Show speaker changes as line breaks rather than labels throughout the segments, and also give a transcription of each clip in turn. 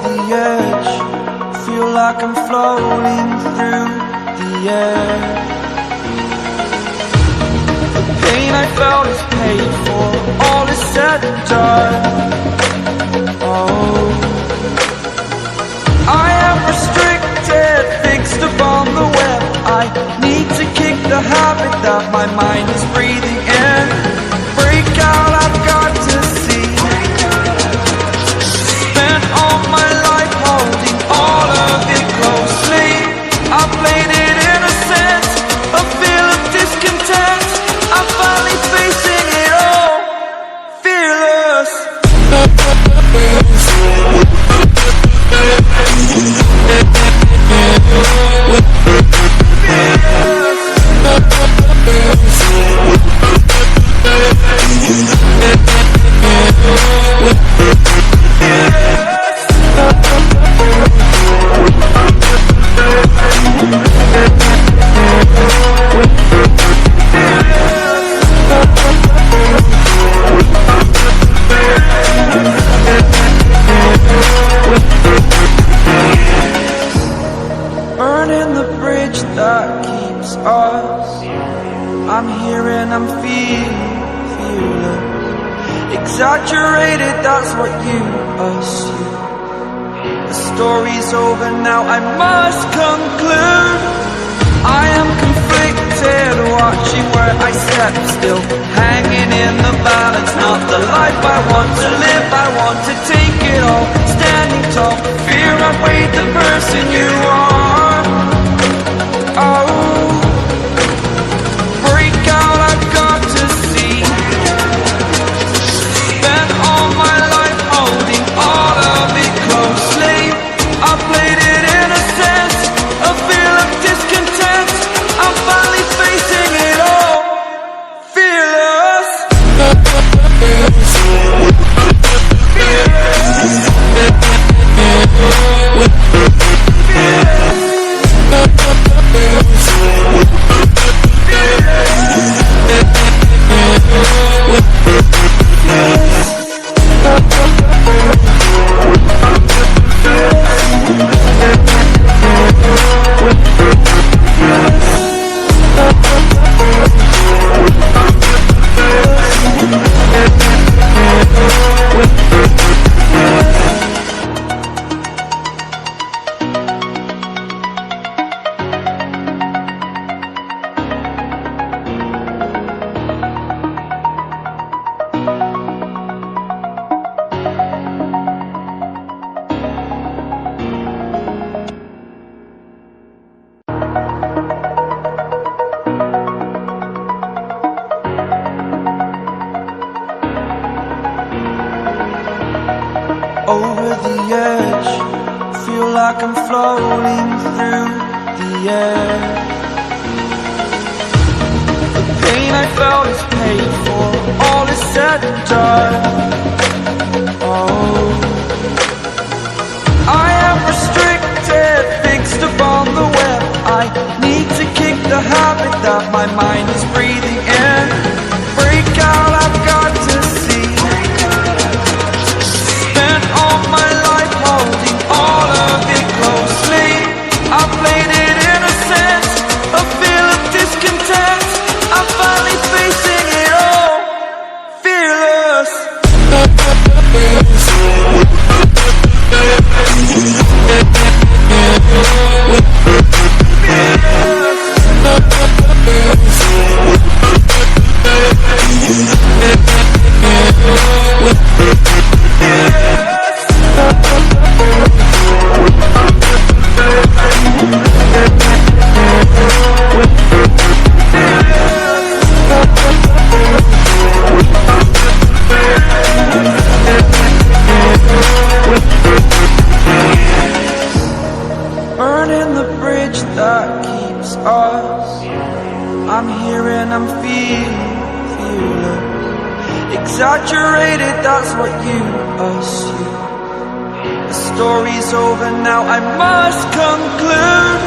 the edge, feel like I'm floating through the air. The pain I felt is paid for, all is said and done. Oh, I am restricted, fixed upon the web. I need to kick the habit that my mind is breathing in. Break out, I've got to see. Spent all my life holding all of it closely. I played it innocent, a feel of discontent. I'm finally facing it all, fearless. Burning the bridge that keeps us. I'm here and I'm fearless. Exaggerated, that's what you assume. The story's over now, I must conclude. I am conflicted, watching where I step still, hanging in the balance. Not the life I want to live, I want to take it all. Standing tall, fear I've weighed the person you are. Oh, break out, I've got to see. Spent all my life holding all of it closely. I played it innocent, a feel of discontent. I'm finally facing it all, fearless. Over the edge, feel like I'm floating through the air. The pain I felt is paid for, all is said and done. Oh, I am restricted, fixed upon the web. I need to kick the habit that my mind is breathing in. Break out, I've got to see. Spent all my life holding all of it closely. I played it innocent, a feel of discontent. I'm finally facing it all, fearless. Burning the bridge that keeps us. I'm here and I'm fearless. Exaggerated, that's what you assume. The story's over now, I must conclude.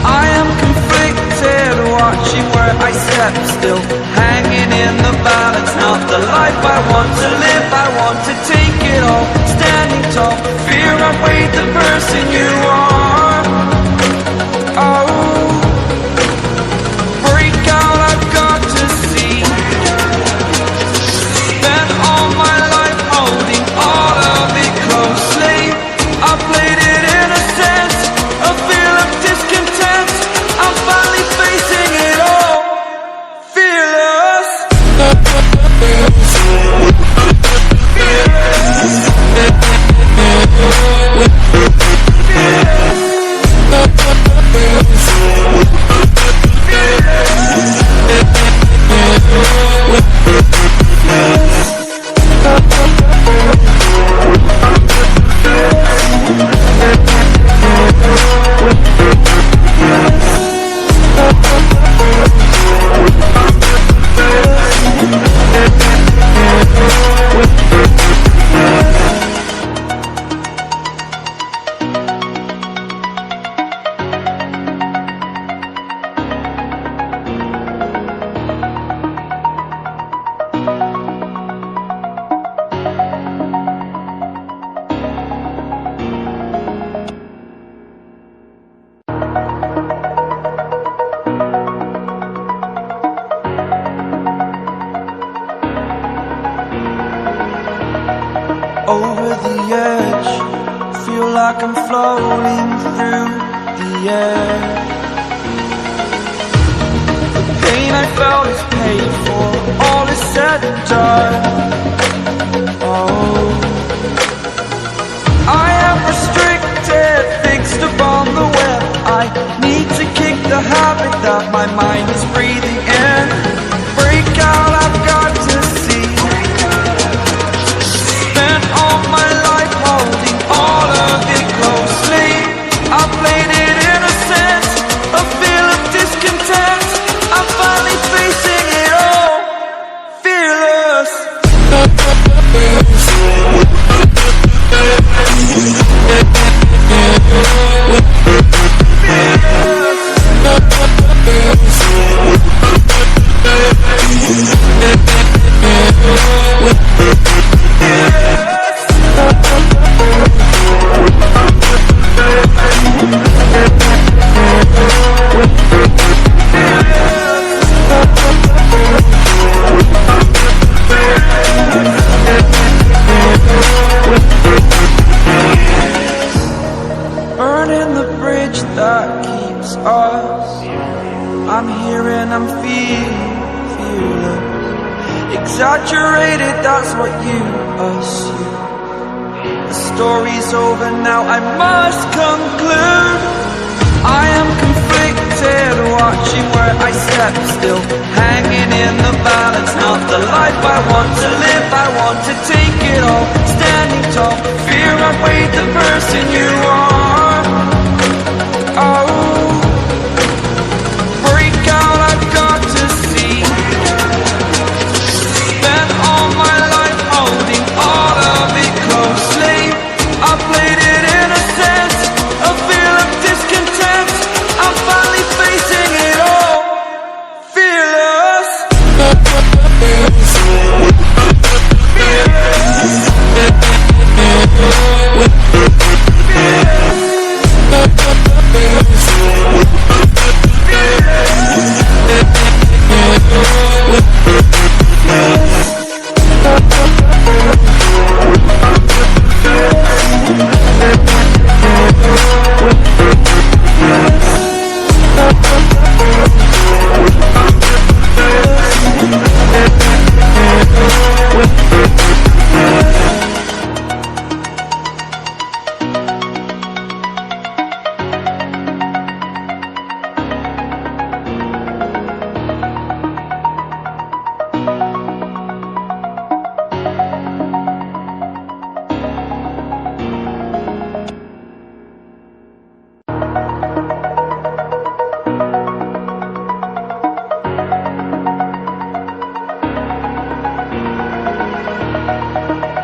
I am conflicted, watching where I step still, hanging in the balance. Not the life I want to live, I want to take it all. Standing tall, fear I'm waiting. person you are. Oh, break out, I've got to see. Spent all my life holding all of it closely. I played it innocent, a feel of discontent. I'm finally facing it all, fearless. Over the edge, feel like I'm floating through the air. The pain I felt is paid for, all is said and done. Oh, I am restricted, fixed upon the web. I need to kick the habit that my mind is breathing in. Break out, I've got to see. Spent all my life holding all of it closely. I played it innocent, a feel of discontent. I'm finally facing it all, fearless. Burning the bridge that keeps us. I'm here and I'm feeling fearless. Exaggerated, that's what you assume. The story's over now, I must conclude. I am conflicted, watching where I step still, hanging in the balance. Not the life I want to live, I want to take it all. Standing tall, fear outweighed the person you are. Oh, break out, I've got to see. Spent all my life holding all of it closely. I played it innocent, a feel of discontent. I'm finally facing it all, fearless.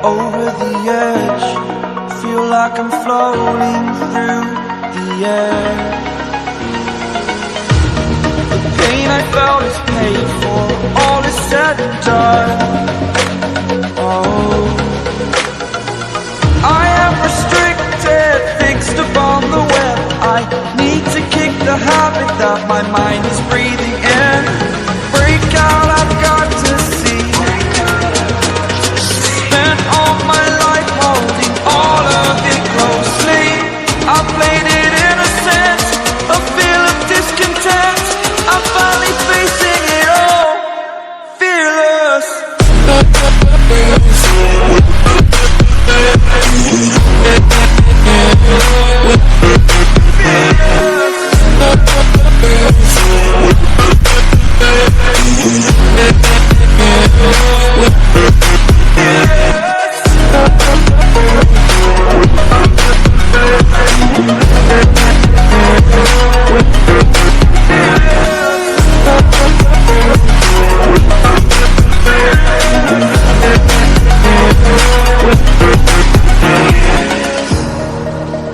Over the edge, feel like I'm floating through the air. The pain I felt is paid for, all is said and done. Oh, I am restricted, fixed upon that my mind is breathing in. Break out, I've got to see. Spent all my life holding all of it closely. I played it innocent, a feel of discontent. I'm finally facing it all, fearless.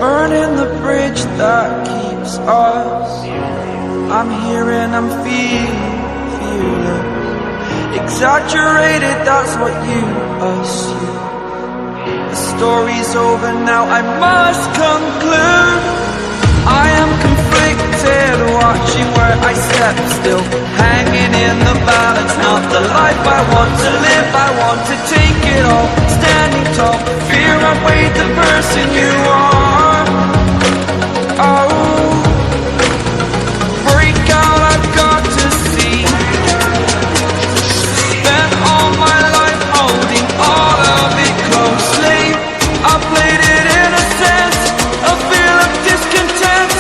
Burning the bridge that keeps us. I'm here and I'm feeling fearless. Exaggerated, that's what you assume. The story's over now, I must conclude. I am conflicted, watching where I step still, hanging in the balance. Not the life I want to live, I want to take it all. Standing tall, fear outweighed the person you are. Oh, break out, I've got to see. Spent all my life holding all of it closely. I played it innocent, a feel of discontent.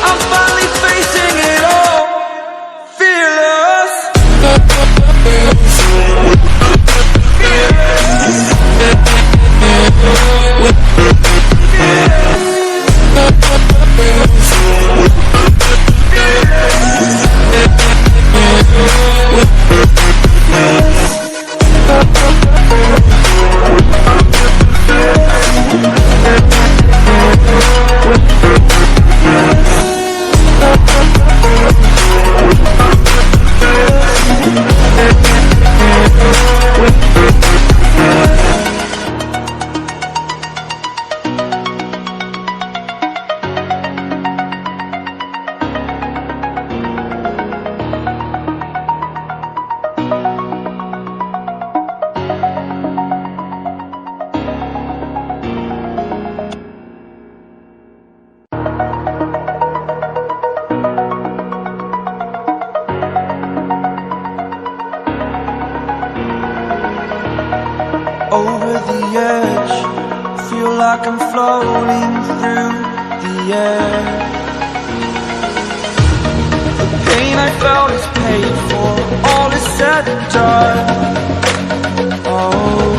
I'm finally facing it all, fearless. Over the edge, feel like I'm floating through the air. The pain I felt is paid for, all is said and done. Oh,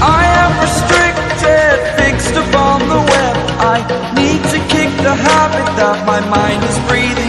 I am restricted, fixed upon the web. I need to kick the habit that my mind is breathing